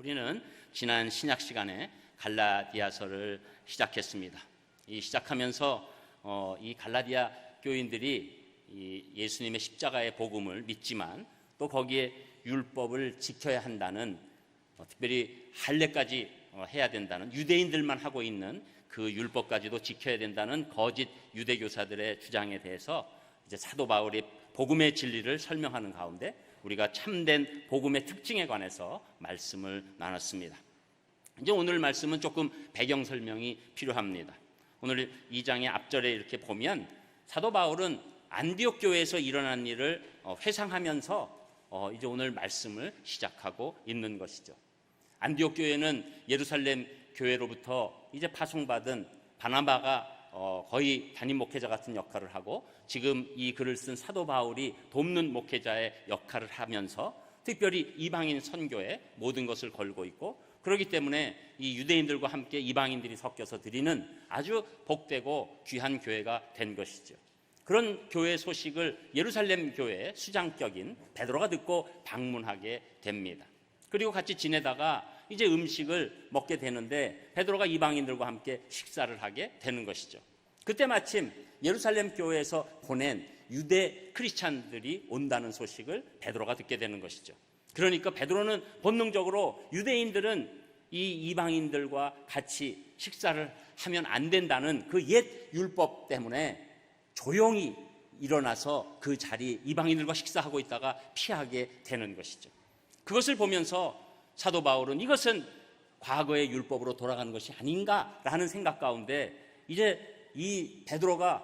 우리는 지난 신약 시간에 갈라디아서를 시작했습니다. 이 시작하면서 이 갈라디아 교인들이 이 예수님의 십자가의 복음을 믿지만 또 거기에 율법을 지켜야 한다는, 특별히 할례까지 해야 된다는, 유대인들만 하고 있는 그 율법까지도 지켜야 된다는 거짓 유대교사들의 주장에 대해서 이제 사도 바울이 복음의 진리를 설명하는 가운데 우리가 참된 복음의 특징에 관해서 말씀을 나눴습니다. 이제 오늘 말씀은 조금 배경 설명이 필요합니다. 오늘 2장의 앞절에 이렇게 보면 사도 바울은 안디옥 교회에서 일어난 일을 회상하면서 이제 오늘 말씀을 시작하고 있는 것이죠. 안디옥 교회는 예루살렘 교회로부터 이제 파송받은 바나바가 거의 담임 목회자 같은 역할을 하고, 지금 이 글을 쓴 사도 바울이 돕는 목회자의 역할을 하면서 특별히 이방인 선교에 모든 것을 걸고 있고, 그렇기 때문에 이 유대인들과 함께 이방인들이 섞여서 드리는 아주 복되고 귀한 교회가 된 것이죠. 그런 교회 소식을 예루살렘 교회의 수장격인 베드로가 듣고 방문하게 됩니다. 그리고 같이 지내다가 이제 음식을 먹게 되는데 베드로가 이방인들과 함께 식사를 하게 되는 것이죠. 그때 마침 예루살렘 교회에서 보낸 유대 크리스찬들이 온다는 소식을 베드로가 듣게 되는 것이죠. 그러니까 베드로는 본능적으로 유대인들은 이 이방인들과 같이 식사를 하면 안 된다는 그 옛 율법 때문에 조용히 일어나서 그 자리 이방인들과 식사하고 있다가 피하게 되는 것이죠. 그것을 보면서 사도 바울은 이것은 과거의 율법으로 돌아가는 것이 아닌가라는 생각 가운데 이제 이 베드로가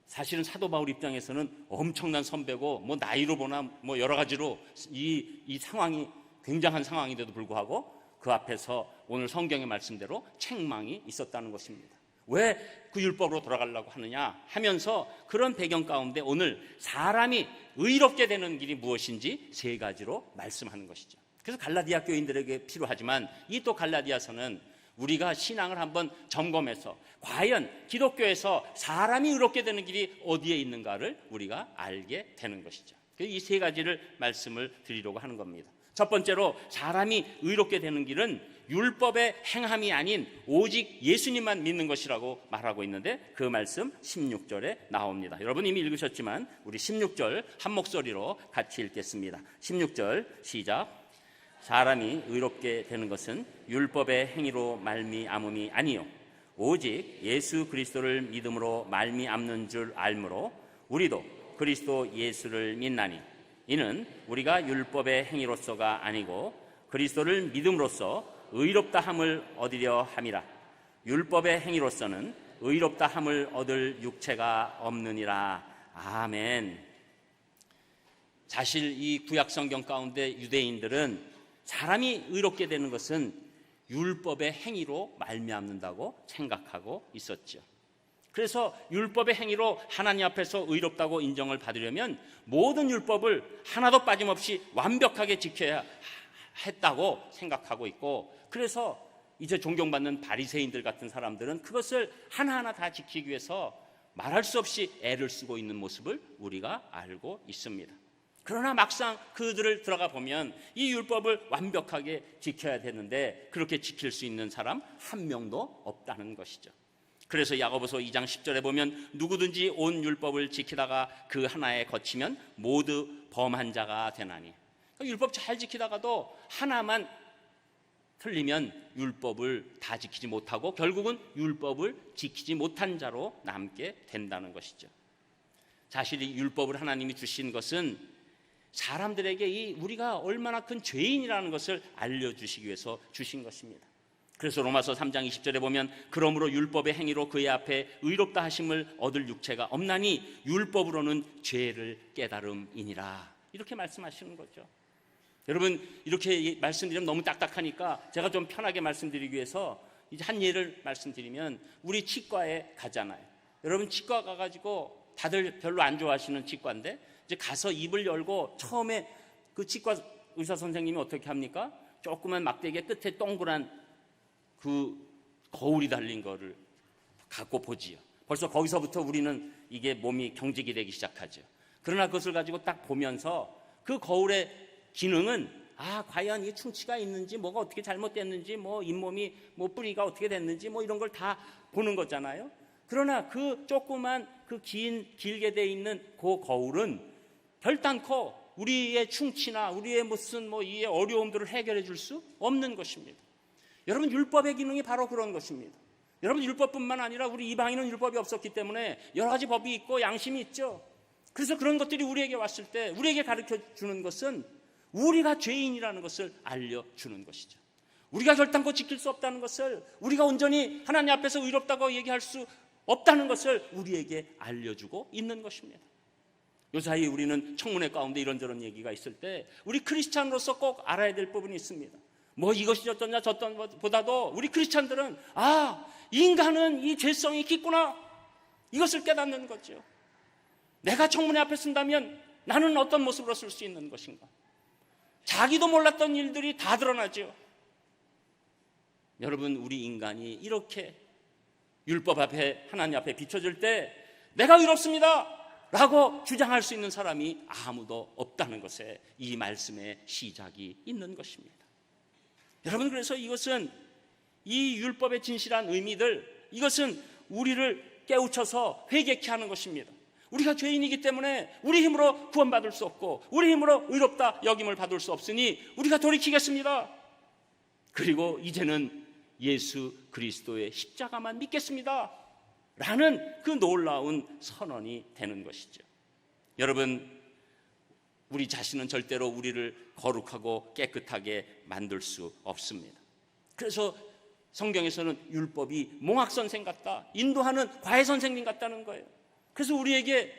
사실은 사도 바울 입장에서는 엄청난 선배고 뭐 나이로 보나 뭐 여러 가지로 이 상황이 굉장한 상황인데도 불구하고 그 앞에서 오늘 성경의 말씀대로 책망이 있었다는 것입니다. 왜 그 율법으로 돌아가려고 하느냐 하면서 그런 배경 가운데 오늘 사람이 의롭게 되는 길이 무엇인지 세 가지로 말씀하는 것이죠. 그래서 갈라디아 교인들에게 필요하지만 이 또 갈라디아서는 우리가 신앙을 한번 점검해서 과연 기독교에서 사람이 의롭게 되는 길이 어디에 있는가를 우리가 알게 되는 것이죠. 이 세 가지를 말씀을 드리려고 하는 겁니다. 첫 번째로 사람이 의롭게 되는 길은 율법의 행함이 아닌 오직 예수님만 믿는 것이라고 말하고 있는데 그 말씀 16절에 나옵니다. 여러분 이미 읽으셨지만 우리 16절 한 목소리로 같이 읽겠습니다. 16절 시작. 사람이 의롭게 되는 것은 율법의 행위로 말미암음이 아니요 오직 예수 그리스도를 믿음으로 말미암는 줄 알므로 우리도 그리스도 예수를 믿나니 이는 우리가 율법의 행위로서가 아니고 그리스도를 믿음으로써 의롭다 함을 얻으려 함이라. 율법의 행위로서는 의롭다 함을 얻을 육체가 없느니라. 아멘. 사실 이 구약 성경 가운데 유대인들은 사람이 의롭게 되는 것은 율법의 행위로 말미암는다고 생각하고 있었죠. 그래서 율법의 행위로 하나님 앞에서 의롭다고 인정을 받으려면 모든 율법을 하나도 빠짐없이 완벽하게 지켜야 했다고 생각하고 있고, 그래서 이제 존경받는 바리새인들 같은 사람들은 그것을 하나하나 다 지키기 위해서 말할 수 없이 애를 쓰고 있는 모습을 우리가 알고 있습니다. 그러나 막상 그들을 들어가 보면 이 율법을 완벽하게 지켜야 되는데 그렇게 지킬 수 있는 사람 한 명도 없다는 것이죠. 그래서 야고보서 2장 10절에 보면 누구든지 온 율법을 지키다가 그 하나에 거치면 모두 범한 자가 되나니, 율법 잘 지키다가도 하나만 틀리면 율법을 다 지키지 못하고 결국은 율법을 지키지 못한 자로 남게 된다는 것이죠. 사실 이 율법을 하나님이 주신 것은 사람들에게 우리가 얼마나 큰 죄인이라는 것을 알려주시기 위해서 주신 것입니다. 그래서 로마서 3장 20절에 보면 그러므로 율법의 행위로 그의 앞에 의롭다 하심을 얻을 육체가 없나니 율법으로는 죄를 깨달음이니라. 이렇게 말씀하시는 거죠. 여러분 이렇게 말씀드리면 너무 딱딱하니까 제가 좀 편하게 말씀드리기 위해서 이제 한 예를 말씀드리면 우리 치과에 가잖아요. 여러분 치과 가가지고 다들 별로 안 좋아하시는 치과인데 이제 가서 입을 열고 처음에 그 치과 의사 선생님이 어떻게 합니까? 조그만 막대기 끝에 동그란 그 거울이 달린 거를 갖고 보지요. 벌써 거기서부터 우리는 이게 몸이 경직이 되기 시작하죠. 그러나 그것을 가지고 딱 보면서 그 거울의 기능은 과연 이 충치가 있는지, 뭐가 어떻게 잘못됐는지, 뭐 잇몸이 뭐 뿌리가 어떻게 됐는지, 뭐 이런 걸 다 보는 거잖아요. 그러나 그 조그만 그 길게 돼 있는 그 거울은 결단코 우리의 충치나 우리의 무슨 뭐 이 어려움들을 해결해 줄 수 없는 것입니다. 여러분, 율법의 기능이 바로 그런 것입니다. 여러분, 율법뿐만 아니라 우리 이방인은 율법이 없었기 때문에 여러 가지 법이 있고 양심이 있죠. 그래서 그런 것들이 우리에게 왔을 때 우리에게 가르쳐 주는 것은 우리가 죄인이라는 것을 알려주는 것이죠. 우리가 결단코 지킬 수 없다는 것을, 우리가 온전히 하나님 앞에서 의롭다고 얘기할 수 없다는 것을 우리에게 알려주고 있는 것입니다. 요사이 우리는 청문회 가운데 이런저런 얘기가 있을 때 우리 크리스찬으로서 꼭 알아야 될 부분이 있습니다. 뭐 이것이 어떠냐 저떤 보다도 우리 크리스찬들은 인간은 이 죄성이 깊구나, 이것을 깨닫는 거죠. 내가 청문회 앞에 쓴다면 나는 어떤 모습으로 쓸 수 있는 것인가. 자기도 몰랐던 일들이 다 드러나죠. 여러분, 우리 인간이 이렇게 율법 앞에, 하나님 앞에 비춰질 때 내가 의롭습니다 라고 주장할 수 있는 사람이 아무도 없다는 것에 이 말씀의 시작이 있는 것입니다. 여러분, 그래서 이것은 이 율법의 진실한 의미들, 이것은 우리를 깨우쳐서 회개케 하는 것입니다. 우리가 죄인이기 때문에 우리 힘으로 구원받을 수 없고 우리 힘으로 의롭다 여김을 받을 수 없으니 우리가 돌이키겠습니다. 그리고 이제는 예수 그리스도의 십자가만 믿겠습니다 라는 그 놀라운 선언이 되는 것이죠. 여러분, 우리 자신은 절대로 우리를 거룩하고 깨끗하게 만들 수 없습니다. 그래서 성경에서는 율법이 몽학선생 같다, 인도하는 과외선생님 같다는 거예요. 그래서 우리에게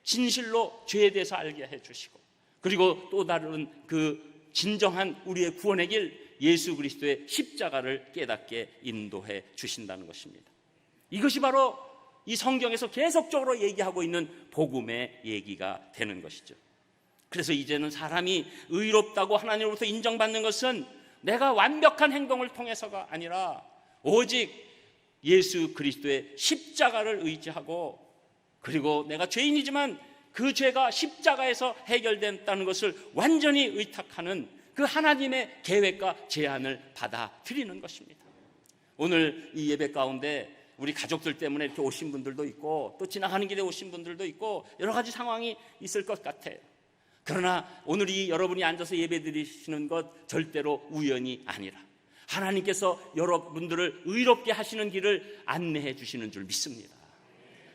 진실로 죄에 대해서 알게 해주시고, 그리고 또 다른 그 진정한 우리의 구원의 길, 예수 그리스도의 십자가를 깨닫게 인도해 주신다는 것입니다. 이것이 바로 이 성경에서 계속적으로 얘기하고 있는 복음의 얘기가 되는 것이죠. 그래서 이제는 사람이 의롭다고 하나님으로부터 인정받는 것은 내가 완벽한 행동을 통해서가 아니라 오직 예수 그리스도의 십자가를 의지하고, 그리고 내가 죄인이지만 그 죄가 십자가에서 해결된다는 것을 완전히 의탁하는 그 하나님의 계획과 제안을 받아들이는 것입니다. 오늘 이 예배 가운데 우리 가족들 때문에 이렇게 오신 분들도 있고 또 지나가는 길에 오신 분들도 있고 여러 가지 상황이 있을 것 같아요. 그러나 오늘 이 여러분이 앉아서 예배 드리시는 것 절대로 우연이 아니라 하나님께서 여러분들을 의롭게 하시는 길을 안내해 주시는 줄 믿습니다.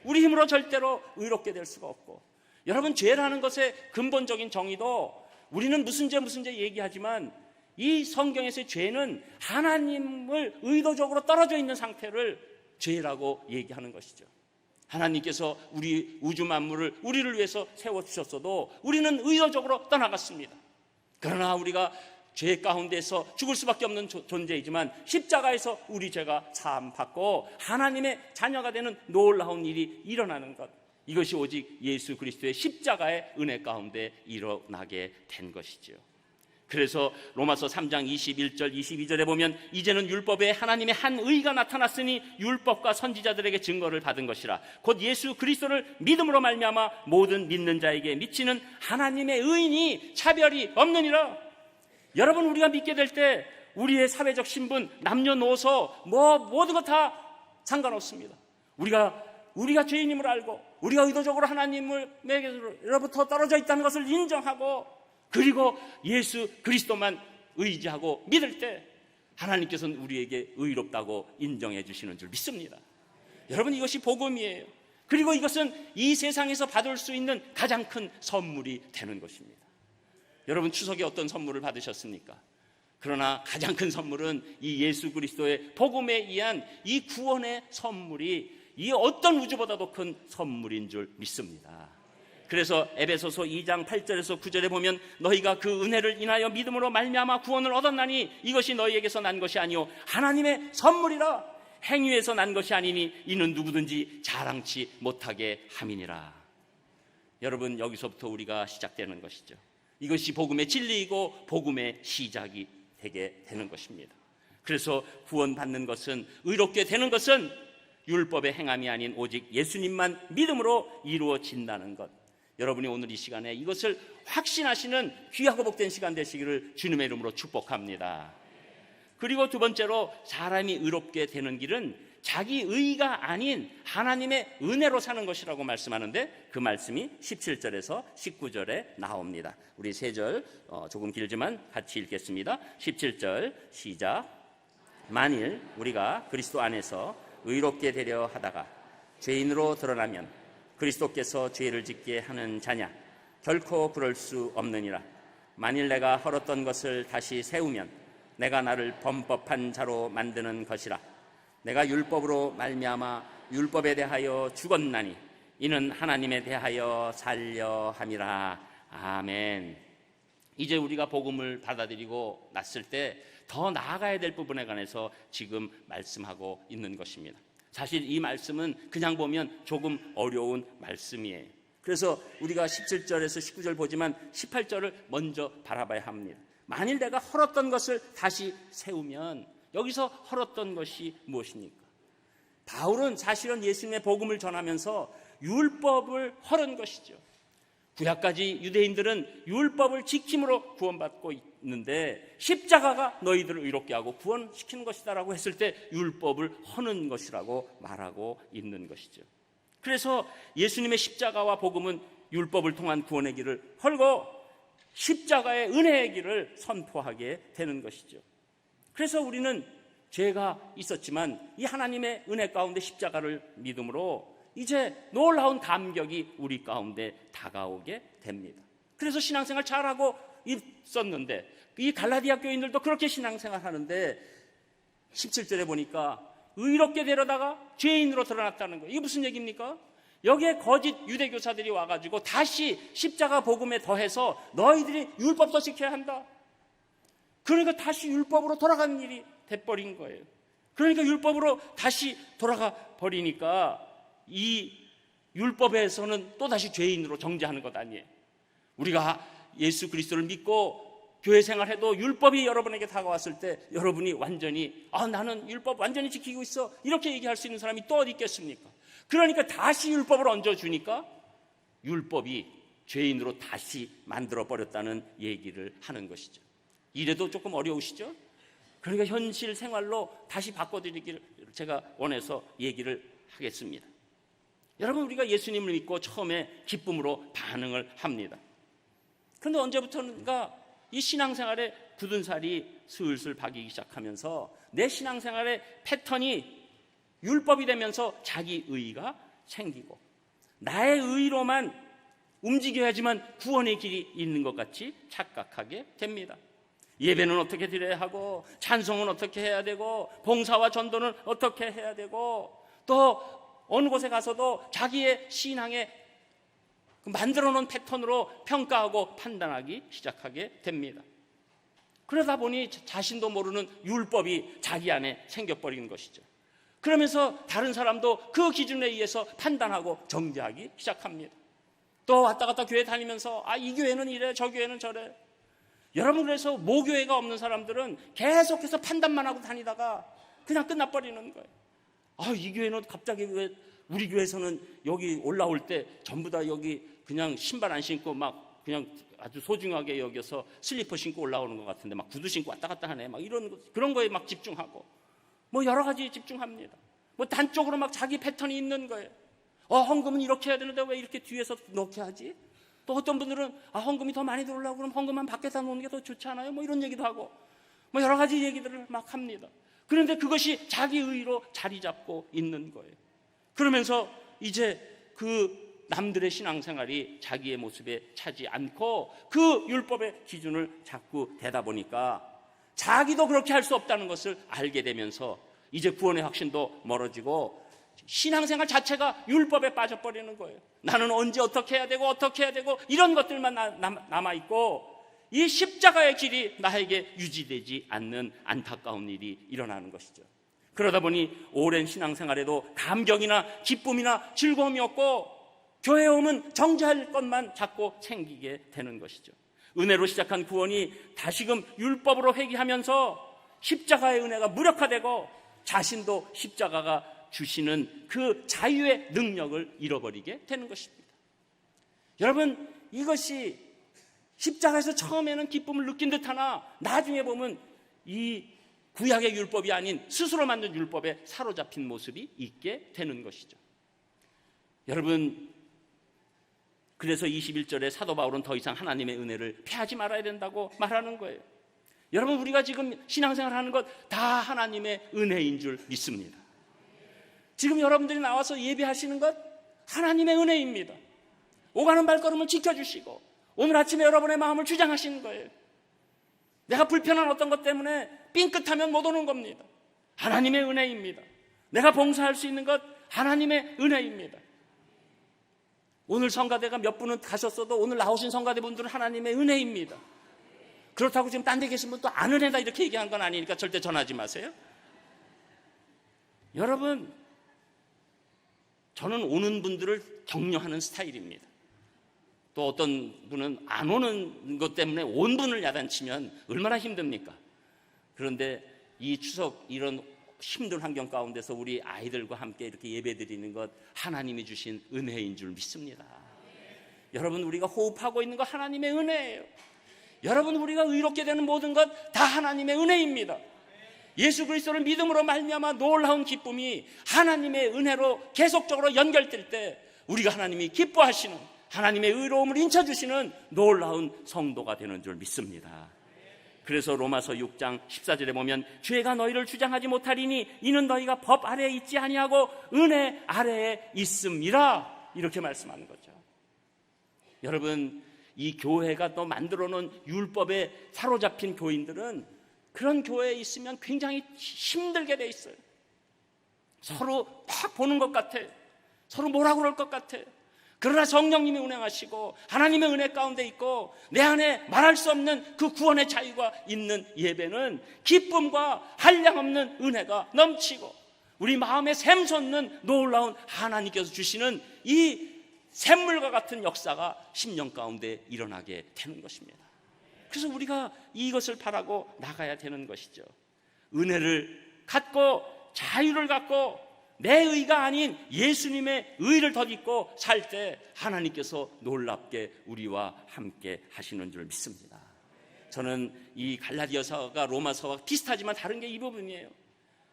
우리 힘으로 절대로 의롭게 될 수가 없고, 여러분, 죄라는 것의 근본적인 정의도 우리는 무슨 죄 얘기하지만 이 성경에서의 죄는 하나님을 의도적으로 떨어져 있는 상태를 죄라고 얘기하는 것이죠. 하나님께서 우리 우주 만물을 우리를 위해서 세워주셨어도 우리는 의도적으로 떠나갔습니다. 그러나 우리가 죄 가운데서 죽을 수밖에 없는 존재이지만 십자가에서 우리 죄가 사함받고 하나님의 자녀가 되는 놀라운 일이 일어나는 것, 이것이 오직 예수 그리스도의 십자가의 은혜 가운데 일어나게 된 것이죠. 그래서 로마서 3장 21절 22절에 보면 이제는 율법에 하나님의 한 의가 나타났으니 율법과 선지자들에게 증거를 받은 것이라 곧 예수 그리스도를 믿음으로 말미암아 모든 믿는 자에게 미치는 하나님의 의인이 차별이 없느니라. 여러분, 우리가 믿게 될 때 우리의 사회적 신분, 남녀노소 모든 것 다 상관없습니다. 우리가 죄인임을 알고 우리가 의도적으로 하나님으로부터 떨어져 있다는 것을 인정하고, 그리고 예수 그리스도만 의지하고 믿을 때 하나님께서는 우리에게 의롭다고 인정해 주시는 줄 믿습니다. 여러분, 이것이 복음이에요. 그리고 이것은 이 세상에서 받을 수 있는 가장 큰 선물이 되는 것입니다. 여러분, 추석에 어떤 선물을 받으셨습니까? 그러나 가장 큰 선물은 이 예수 그리스도의 복음에 의한 이 구원의 선물이 이 어떤 우주보다도 큰 선물인 줄 믿습니다. 그래서 에베소서 2장 8절에서 9절에 보면 너희가 그 은혜를 인하여 믿음으로 말미암아 구원을 얻었나니 이것이 너희에게서 난 것이 아니요 하나님의 선물이라. 행위에서 난 것이 아니니 이는 누구든지 자랑치 못하게 함이니라. 여러분, 여기서부터 우리가 시작되는 것이죠. 이것이 복음의 진리이고 복음의 시작이 되게 되는 것입니다. 그래서 구원받는 것은, 의롭게 되는 것은 율법의 행함이 아닌 오직 예수님만 믿음으로 이루어진다는 것, 여러분이 오늘 이 시간에 이것을 확신하시는 귀하고 복된 시간 되시기를 주님의 이름으로 축복합니다. 그리고 두 번째로 사람이 의롭게 되는 길은 자기 의가 아닌 하나님의 은혜로 사는 것이라고 말씀하는데 그 말씀이 17절에서 19절에 나옵니다. 우리 세 절 조금 길지만 같이 읽겠습니다. 17절 시작. 만일 우리가 그리스도 안에서 의롭게 되려 하다가 죄인으로 드러나면 그리스도께서 죄를 짓게 하는 자냐? 결코 그럴 수 없느니라. 만일 내가 헐었던 것을 다시 세우면 내가 나를 범법한 자로 만드는 것이라. 내가 율법으로 말미암아 율법에 대하여 죽었나니 이는 하나님에 대하여 살려 함이라. 아멘. 이제 우리가 복음을 받아들이고 났을 때 더 나아가야 될 부분에 관해서 지금 말씀하고 있는 것입니다. 사실 이 말씀은 그냥 보면 조금 어려운 말씀이에요. 그래서 우리가 17절에서 19절 보지만 18절을 먼저 바라봐야 합니다. 만일 내가 헐었던 것을 다시 세우면 여기서 헐었던 것이 무엇입니까? 바울은 사실은 예수님의 복음을 전하면서 율법을 헐은 것이죠. 구약까지 유대인들은 율법을 지킴으로 구원받고 있는데 십자가가 너희들을 의롭게 하고 구원시키는 것이다라고 했을 때 율법을 허는 것이라고 말하고 있는 것이죠. 그래서 예수님의 십자가와 복음은 율법을 통한 구원의 길을 헐고 십자가의 은혜의 길을 선포하게 되는 것이죠. 그래서 우리는 죄가 있었지만 이 하나님의 은혜 가운데 십자가를 믿음으로 이제 놀라운 감격이 우리 가운데 다가오게 됩니다. 그래서 신앙생활 잘하고 있었는데 이 갈라디아 교인들도 그렇게 신앙생활 하는데 17절에 보니까 의롭게 되려다가 죄인으로 드러났다는 거예요. 이게 무슨 얘기입니까? 여기에 거짓 유대교사들이 와가지고 다시 십자가 복음에 더해서 너희들이 율법도 지켜야 한다. 그러니까 다시 율법으로 돌아가는 일이 돼버린 거예요. 그러니까 율법으로 다시 돌아가 버리니까 이 율법에서는 또다시 죄인으로 정죄하는 것 아니에요. 우리가 예수 그리스도를 믿고 교회 생활해도 율법이 여러분에게 다가왔을 때 여러분이 완전히 나는 율법 완전히 지키고 있어 이렇게 얘기할 수 있는 사람이 또 어디 있겠습니까? 그러니까 다시 율법을 얹어주니까 율법이 죄인으로 다시 만들어버렸다는 얘기를 하는 것이죠. 이래도 조금 어려우시죠? 그러니까 현실 생활로 다시 바꿔드리기를 제가 원해서 얘기를 하겠습니다. 여러분, 우리가 예수님을 믿고 처음에 기쁨으로 반응을 합니다. 그런데 언제부터인가 이 신앙생활에 굳은 살이 슬슬 박이기 시작하면서 내 신앙생활의 패턴이 율법이 되면서 자기 의의가 생기고 나의 의의로만 움직여야지만 구원의 길이 있는 것 같이 착각하게 됩니다. 예배는 어떻게 드려야 하고 찬송은 어떻게 해야 되고 봉사와 전도는 어떻게 해야 되고 또 어느 곳에 가서도 자기의 신앙에 만들어 놓은 패턴으로 평가하고 판단하기 시작하게 됩니다. 그러다 보니 자신도 모르는 율법이 자기 안에 생겨버리는 것이죠. 그러면서 다른 사람도 그 기준에 의해서 판단하고 정죄하기 시작합니다. 또 왔다 갔다 교회 다니면서 이 교회는 이래 저 교회는 저래. 여러분, 그래서 모교회가 없는 사람들은 계속해서 판단만 하고 다니다가 그냥 끝나버리는 거예요. 이 교회는 갑자기 왜 우리 교회에서는 여기 올라올 때 전부 다 여기 그냥 신발 안 신고 막 그냥 아주 소중하게 여겨서 슬리퍼 신고 올라오는 것 같은데 막 구두 신고 왔다 갔다 하네. 막 그런 거에 막 집중하고 여러 가지 집중합니다. 단쪽으로 막 자기 패턴이 있는 거예요. 헌금은 이렇게 해야 되는데 왜 이렇게 뒤에서 넣게 하지? 또 어떤 분들은 헌금이 더 많이 들어오려고 그러면 헌금만 밖에다 놓는 게 더 좋지 않아요? 이런 얘기도 하고 여러 가지 얘기들을 막 합니다. 그런데 그것이 자기 의로 자리 잡고 있는 거예요. 그러면서 이제 그 남들의 신앙생활이 자기의 모습에 차지 않고 그 율법의 기준을 자꾸 대다 보니까 자기도 그렇게 할 수 없다는 것을 알게 되면서 이제 구원의 확신도 멀어지고 신앙생활 자체가 율법에 빠져버리는 거예요. 나는 언제 어떻게 해야 되고 어떻게 해야 되고 이런 것들만 남아있고 이 십자가의 길이 나에게 유지되지 않는 안타까운 일이 일어나는 것이죠. 그러다 보니 오랜 신앙생활에도 감격이나 기쁨이나 즐거움이 없고 교회에 오면 정죄할 것만 자꾸 챙기게 되는 것이죠. 은혜로 시작한 구원이 다시금 율법으로 회귀하면서 십자가의 은혜가 무력화되고 자신도 십자가가 주시는 그 자유의 능력을 잃어버리게 되는 것입니다. 여러분, 이것이 십자가에서 처음에는 기쁨을 느낀 듯하나 나중에 보면 이 구약의 율법이 아닌 스스로 만든 율법에 사로잡힌 모습이 있게 되는 것이죠. 여러분, 그래서 21절에 사도 바울은 더 이상 하나님의 은혜를 패하지 말아야 된다고 말하는 거예요. 여러분, 우리가 지금 신앙생활 하는 것 다 하나님의 은혜인 줄 믿습니다. 지금 여러분들이 나와서 예배하시는 것 하나님의 은혜입니다. 오가는 발걸음을 지켜주시고 오늘 아침에 여러분의 마음을 주장하시는 거예요. 내가 불편한 어떤 것 때문에 삥끗하면 못 오는 겁니다. 하나님의 은혜입니다. 내가 봉사할 수 있는 것 하나님의 은혜입니다. 오늘 성가대가 몇 분은 가셨어도 오늘 나오신 성가대분들은 하나님의 은혜입니다. 그렇다고 지금 딴 데 계신 분 또 안 은혜다 이렇게 얘기하는 건 아니니까 절대 전하지 마세요. 여러분, 저는 오는 분들을 격려하는 스타일입니다. 또 어떤 분은 안 오는 것 때문에 온 분을 야단치면 얼마나 힘듭니까? 그런데 이 추석 이런 힘든 환경 가운데서 우리 아이들과 함께 이렇게 예배드리는 것 하나님이 주신 은혜인 줄 믿습니다. 여러분, 우리가 호흡하고 있는 것 하나님의 은혜예요. 여러분, 우리가 의롭게 되는 모든 것 다 하나님의 은혜입니다. 예수 그리스도를 믿음으로 말미암아 놀라운 기쁨이 하나님의 은혜로 계속적으로 연결될 때 우리가 하나님이 기뻐하시는 하나님의 의로움을 인쳐주시는 놀라운 성도가 되는 줄 믿습니다. 그래서 로마서 6장 14절에 보면 죄가 너희를 주장하지 못하리니 이는 너희가 법 아래에 있지 아니하고 은혜 아래에 있음이라 이렇게 말씀하는 거죠. 여러분, 이 교회가 또 만들어 놓은 율법에 사로잡힌 교인들은 그런 교회에 있으면 굉장히 힘들게 돼 있어요. 서로 딱 보는 것 같아. 서로 뭐라 그럴 것 같아. 그러나 성령님이 운행하시고 하나님의 은혜 가운데 있고 내 안에 말할 수 없는 그 구원의 자유가 있는 예배는 기쁨과 한량없는 은혜가 넘치고 우리 마음에 샘솟는 놀라운 하나님께서 주시는 이 샘물과 같은 역사가 10년 가운데 일어나게 되는 것입니다. 그래서 우리가 이것을 바라고 나가야 되는 것이죠. 은혜를 갖고 자유를 갖고 내 의가 아닌 예수님의 의를 덧입고 살 때 하나님께서 놀랍게 우리와 함께 하시는 줄 믿습니다. 저는 이 갈라디아서가 로마서와 비슷하지만 다른 게 이 부분이에요.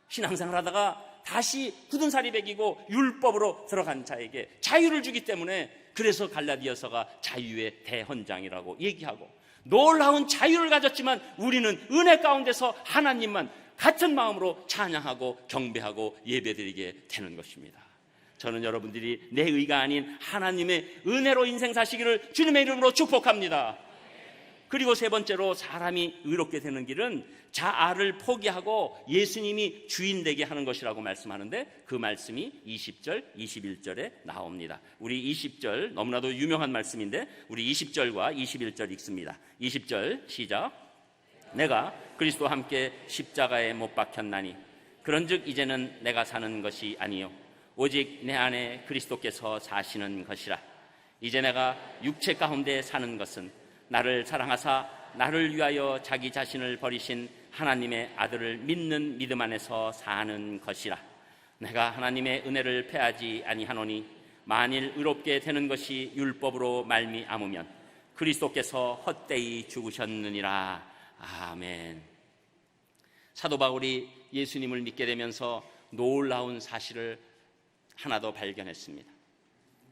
신앙생활 하다가 다시 굳은 살이 배기고 율법으로 들어간 자에게 자유를 주기 때문에 그래서 갈라디아서가 자유의 대헌장이라고 얘기하고 놀라운 자유를 가졌지만 우리는 은혜 가운데서 하나님만 같은 마음으로 찬양하고 경배하고 예배드리게 되는 것입니다. 저는 여러분들이 내 의가 아닌 하나님의 은혜로 인생 사시기를 주님의 이름으로 축복합니다. 그리고 세 번째로 사람이 의롭게 되는 길은 자아를 포기하고 예수님이 주인 되게 하는 것이라고 말씀하는데 그 말씀이 20절, 21절에 나옵니다. 우리 20절 너무나도 유명한 말씀인데 우리 20절과 21절 읽습니다. 20절 시작. 내가 그리스도와 함께 십자가에 못 박혔나니 그런즉 이제는 내가 사는 것이 아니요 오직 내 안에 그리스도께서 사시는 것이라. 이제 내가 육체 가운데 사는 것은 나를 사랑하사 나를 위하여 자기 자신을 버리신 하나님의 아들을 믿는 믿음 안에서 사는 것이라. 내가 하나님의 은혜를 패하지 아니하노니 만일 의롭게 되는 것이 율법으로 말미암으면 그리스도께서 헛되이 죽으셨느니라. 아멘. 사도 바울이 예수님을 믿게 되면서 놀라운 사실을 하나 더 발견했습니다.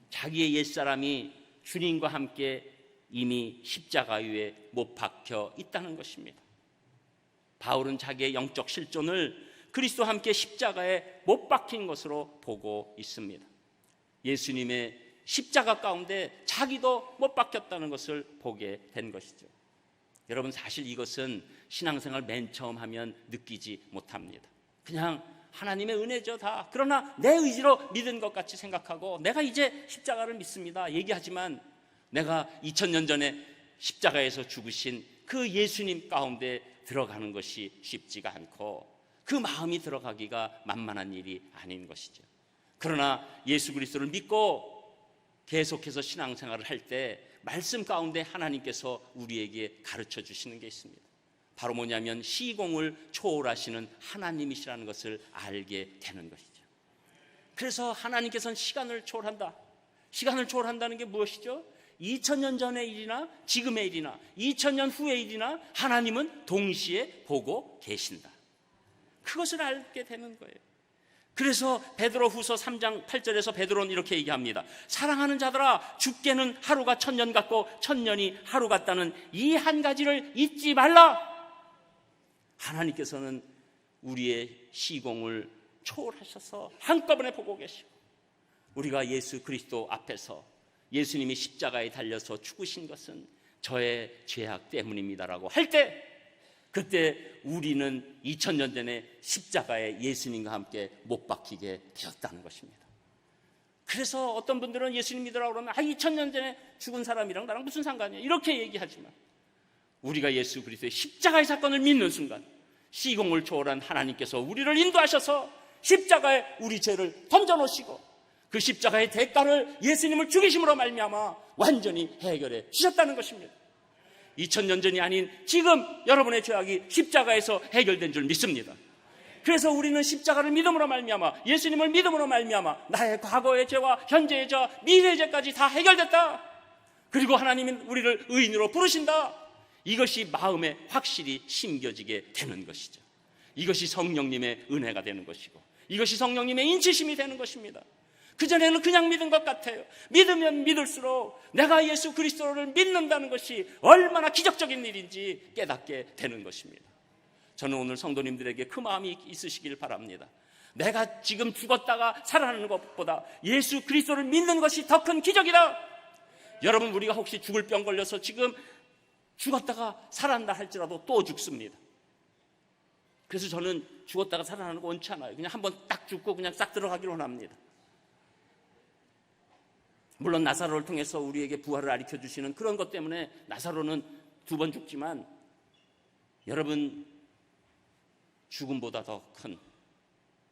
자기의 옛사람이 주님과 함께 이미 십자가 위에 못 박혀 있다는 것입니다. 바울은 자기의 영적 실존을 그리스도와 함께 십자가에 못 박힌 것으로 보고 있습니다. 예수님의 십자가 가운데 자기도 못 박혔다는 것을 보게 된 것이죠. 여러분, 사실 이것은 신앙생활 맨 처음 하면 느끼지 못합니다. 그냥 하나님의 은혜죠 다. 그러나 내 의지로 믿은 것 같이 생각하고 내가 이제 십자가를 믿습니다 얘기하지만 내가 2000년 전에 십자가에서 죽으신 그 예수님 가운데 들어가는 것이 쉽지가 않고 그 마음이 들어가기가 만만한 일이 아닌 것이죠. 그러나 예수 그리스도를 믿고 계속해서 신앙생활을 할 때 말씀 가운데 하나님께서 우리에게 가르쳐 주시는 게 있습니다. 바로 뭐냐면 시공을 초월하시는 하나님이시라는 것을 알게 되는 것이죠. 그래서 하나님께서는 시간을 초월한다. 시간을 초월한다는 게 무엇이죠? 2000년 전의 일이나 지금의 일이나 2000년 후의 일이나 하나님은 동시에 보고 계신다. 그것을 알게 되는 거예요. 그래서 베드로후서 3장 8절에서 베드로는 이렇게 얘기합니다. 사랑하는 자들아, 죽게는 하루가 1000년 같고 1000년이 하루 같다는 이 한 가지를 잊지 말라. 하나님께서는 우리의 시공을 초월하셔서 한꺼번에 보고 계시고, 우리가 예수 그리스도 앞에서 예수님이 십자가에 달려서 죽으신 것은 저의 죄악 때문입니다라고 할 때, 그때 우리는 2000년 전에 십자가에 예수님과 함께 못 박히게 되었다는 것입니다. 그래서 어떤 분들은 예수님 믿으라고 그러면 2000년 전에 죽은 사람이랑 나랑 무슨 상관이야, 이렇게 얘기하지만, 우리가 예수 그리스도의 십자가의 사건을 믿는 순간 시공을 초월한 하나님께서 우리를 인도하셔서 십자가에 우리 죄를 던져놓으시고 그 십자가의 대가를 예수님을 죽이심으로 말미암아 완전히 해결해 주셨다는 것입니다. 2000년 전이 아닌 지금 여러분의 죄악이 십자가에서 해결된 줄 믿습니다. 그래서 우리는 십자가를 믿음으로 말미암아, 예수님을 믿음으로 말미암아 나의 과거의 죄와 현재의 죄와 미래의 죄까지 다 해결됐다. 그리고 하나님은 우리를 의인으로 부르신다. 이것이 마음에 확실히 심겨지게 되는 것이죠. 이것이 성령님의 은혜가 되는 것이고, 이것이 성령님의 인치심이 되는 것입니다. 그전에는 그냥 믿은 것 같아요. 믿으면 믿을수록 내가 예수 그리스도를 믿는다는 것이 얼마나 기적적인 일인지 깨닫게 되는 것입니다. 저는 오늘 성도님들에게 그 마음이 있으시길 바랍니다. 내가 지금 죽었다가 살아나는 것보다 예수 그리스도를 믿는 것이 더 큰 기적이다. 여러분, 우리가 혹시 죽을 병 걸려서 지금 죽었다가 살아난다 할지라도 또 죽습니다. 그래서 저는 죽었다가 살아나는 거 원치 않아요. 그냥 한번 딱 죽고 그냥 싹 들어가기로 원합니다. 물론 나사로를 통해서 우리에게 부활을 가르쳐 주시는 그런 것 때문에 나사로는 2번 죽지만, 여러분, 죽음보다 더 큰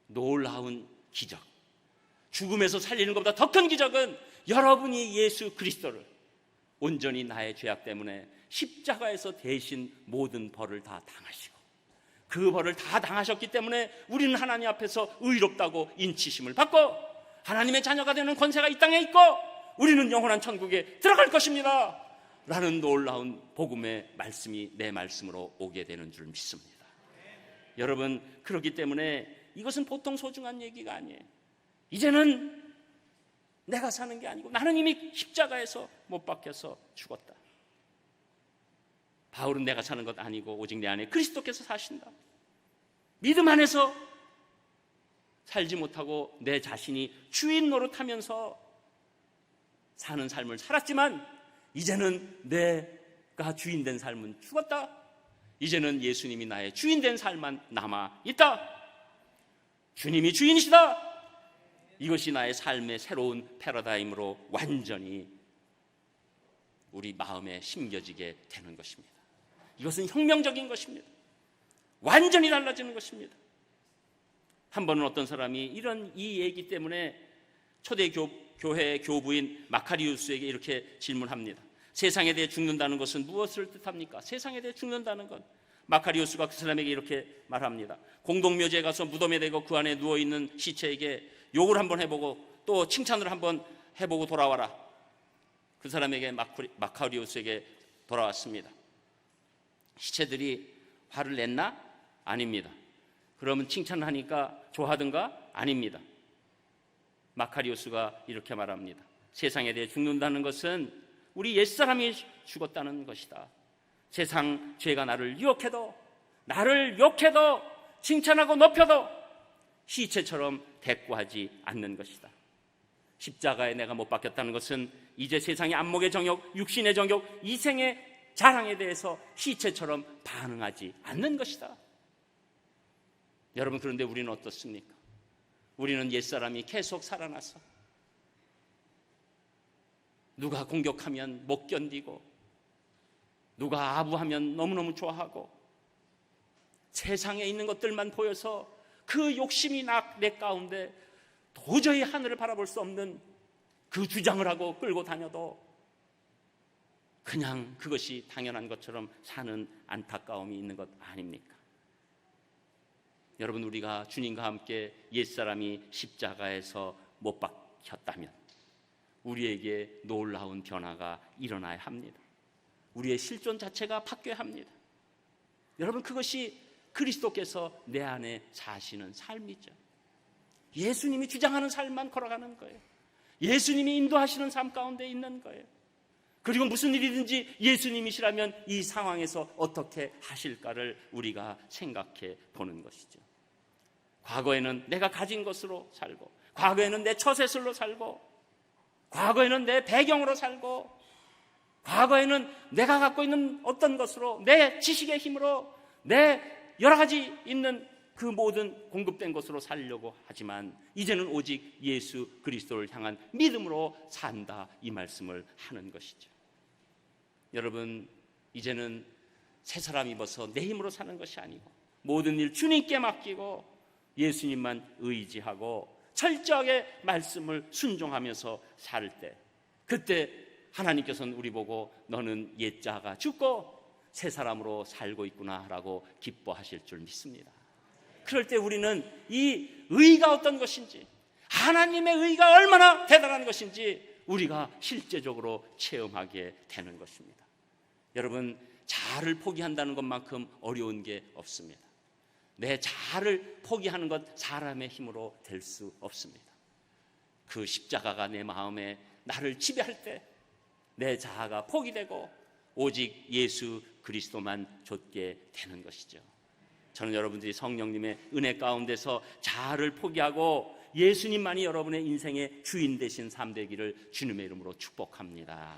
놀라운 기적, 죽음에서 살리는 것보다 더 큰 기적은 여러분이 예수 그리스도를 온전히 나의 죄악 때문에 십자가에서 대신 모든 벌을 다 당하시고 그 벌을 다 당하셨기 때문에 우리는 하나님 앞에서 의롭다고 인치심을 받고 하나님의 자녀가 되는 권세가 이 땅에 있고 우리는 영원한 천국에 들어갈 것입니다 라는 놀라운 복음의 말씀이 내 말씀으로 오게 되는 줄 믿습니다. 여러분, 그렇기 때문에 이것은 보통 소중한 얘기가 아니에요. 이제는 내가 사는 게 아니고 나는 이미 십자가에서 못 박혀서 죽었다. 바울은 내가 사는 것 아니고 오직 내 안에 그리스도께서 사신다. 믿음 안에서 살지 못하고 내 자신이 주인 노릇하면서 사는 삶을 살았지만 이제는 내가 주인 된 삶은 죽었다. 이제는 예수님이 나의 주인 된 삶만 남아있다. 주님이 주인이시다. 이것이 나의 삶의 새로운 패러다임으로 완전히 우리 마음에 심겨지게 되는 것입니다. 이것은 혁명적인 것입니다. 완전히 달라지는 것입니다. 한 번은 어떤 사람이 이런 이 얘기 때문에 초대교회 교부인 마카리우스에게 이렇게 질문합니다. 세상에 대해 죽는다는 것은 무엇을 뜻합니까? 세상에 대해 죽는다는 것. 마카리우스가 그 사람에게 이렇게 말합니다. 공동묘지에 가서 무덤에 대고 그 안에 누워있는 시체에게 욕을 한번 해보고 또 칭찬을 한번 해보고 돌아와라. 그 사람에게 마카리우스에게 돌아왔습니다. 시체들이 화를 냈나? 아닙니다. 그러면 칭찬을 하니까 좋아하든가? 아닙니다. 마카리우스가 이렇게 말합니다. 세상에 대해 죽는다는 것은 우리 옛사람이 죽었다는 것이다. 세상 죄가 나를 욕해도 칭찬하고 높여도 시체처럼 대꾸하지 않는 것이다. 십자가에 내가 못 박혔다는 것은 이제 세상의 안목의 정욕, 육신의 정욕, 이생의 자랑에 대해서 시체처럼 반응하지 않는 것이다. 여러분, 그런데 우리는 어떻습니까? 우리는 옛사람이 계속 살아나서 누가 공격하면 못 견디고 누가 아부하면 너무너무 좋아하고 세상에 있는 것들만 보여서 그 욕심이 내 가운데 도저히 하늘을 바라볼 수 없는 그 주장을 하고 끌고 다녀도 그냥 그것이 당연한 것처럼 사는 안타까움이 있는 것 아닙니까? 여러분, 우리가 주님과 함께 옛사람이 십자가에서 못 박혔다면 우리에게 놀라운 변화가 일어나야 합니다. 우리의 실존 자체가 바뀌어야 합니다. 여러분, 그것이 그리스도께서 내 안에 사시는 삶이죠. 예수님이 주장하는 삶만 걸어가는 거예요. 예수님이 인도하시는 삶 가운데 있는 거예요. 그리고 무슨 일이든지 예수님이시라면 이 상황에서 어떻게 하실까를 우리가 생각해 보는 것이죠. 과거에는 내가 가진 것으로 살고, 과거에는 내 처세술로 살고, 과거에는 내 배경으로 살고, 과거에는 내가 갖고 있는 어떤 것으로, 내 지식의 힘으로, 내 여러 가지 있는 그 모든 공급된 것으로 살려고 하지만 이제는 오직 예수 그리스도를 향한 믿음으로 산다, 이 말씀을 하는 것이죠. 여러분, 이제는 새 사람 입어서 내 힘으로 사는 것이 아니고 모든 일 주님께 맡기고 예수님만 의지하고 철저하게 말씀을 순종하면서 살 때, 그때 하나님께서는 우리 보고 너는 옛자가 죽고 새 사람으로 살고 있구나라고 기뻐하실 줄 믿습니다. 그럴 때 우리는 이 의가 어떤 것인지, 하나님의 의가 얼마나 대단한 것인지 우리가 실제적으로 체험하게 되는 것입니다. 여러분, 자아를 포기한다는 것만큼 어려운 게 없습니다. 내 자아를 포기하는 것 사람의 힘으로 될 수 없습니다. 그 십자가가 내 마음에 나를 지배할 때 내 자아가 포기되고 오직 예수 그리스도만 좇게 되는 것이죠. 저는 여러분들이 성령님의 은혜 가운데서 자아를 포기하고 예수님만이 여러분의 인생의 주인 되신 삶 되기를 주님의 이름으로 축복합니다.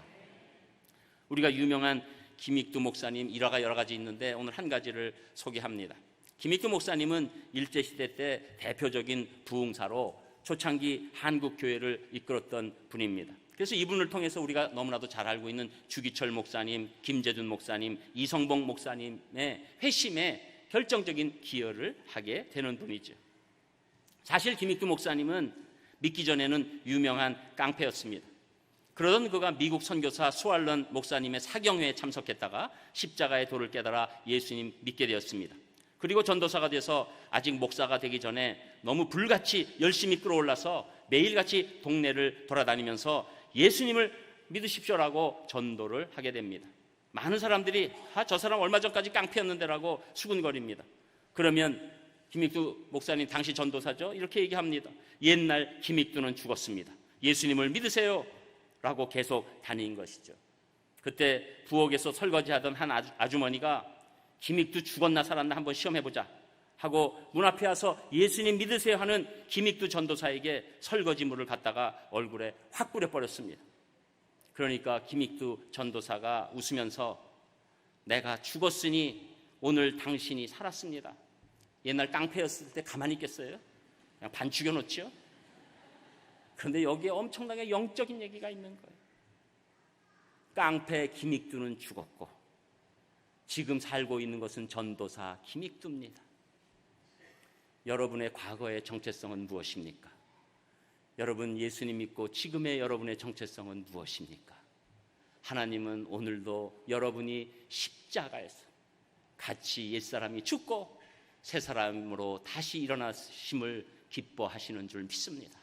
우리가 유명한 김익두 목사님 일화가 여러 가지 있는데 오늘 한 가지를 소개합니다. 김익두 목사님은 일제시대 때 대표적인 부흥사로 초창기 한국교회를 이끌었던 분입니다. 그래서 이분을 통해서 우리가 너무나도 잘 알고 있는 주기철 목사님, 김재준 목사님, 이성봉 목사님의 회심에 결정적인 기여를 하게 되는 분이죠. 사실 김익두 목사님은 믿기 전에는 유명한 깡패였습니다. 그러던 그가 미국 선교사 수알런 목사님의 사경회에 참석했다가 십자가의 도를 깨달아 예수님 믿게 되었습니다. 그리고 전도사가 돼서 아직 목사가 되기 전에 너무 불같이 열심히 끌어올라서 매일같이 동네를 돌아다니면서 예수님을 믿으십시오라고 전도를 하게 됩니다. 많은 사람들이 저 사람 얼마 전까지 깡패였는데라고 수군거립니다. 그러면 김익두 목사님 당시 전도사죠, 이렇게 얘기합니다. 옛날 김익두는 죽었습니다. 예수님을 믿으세요 라고 계속 다닌 것이죠. 그때 부엌에서 설거지하던 한 아주머니가 김익두 죽었나 살았나 한번 시험해보자 하고 문 앞에 와서 예수님 믿으세요 하는 김익두 전도사에게 설거지물을 갖다가 얼굴에 확 뿌려버렸습니다. 그러니까 김익두 전도사가 웃으면서 내가 죽었으니 오늘 당신이 살았습니다. 옛날 깡패였을 때 가만히 있겠어요? 그냥 반 죽여놓죠. 그런데 여기에 엄청나게 영적인 얘기가 있는 거예요. 깡패 김익두는 죽었고 지금 살고 있는 것은 전도사 김익두입니다. 여러분의 과거의 정체성은 무엇입니까? 여러분 예수님 믿고 지금의 여러분의 정체성은 무엇입니까? 하나님은 오늘도 여러분이 십자가에서 같이 옛사람이 죽고 새 사람으로 다시 일어나심을 기뻐하시는 줄 믿습니다.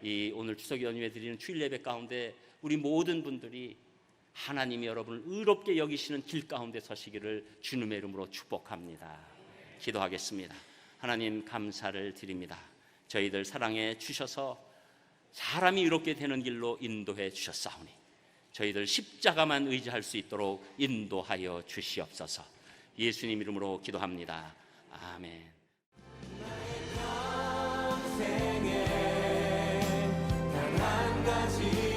이 오늘 추석 연휴에 드리는 주일 예배 가운데 우리 모든 분들이 하나님이 여러분을 의롭게 여기시는 길 가운데 서시기를 주님의 이름으로 축복합니다. 기도하겠습니다. 하나님 감사를 드립니다. 저희들 사랑해 주셔서 사람이 의롭게 되는 길로 인도해 주셨사오니 저희들 십자가만 의지할 수 있도록 인도하여 주시옵소서. 예수님 이름으로 기도합니다. 아멘. 나의 평생에 단 한 가지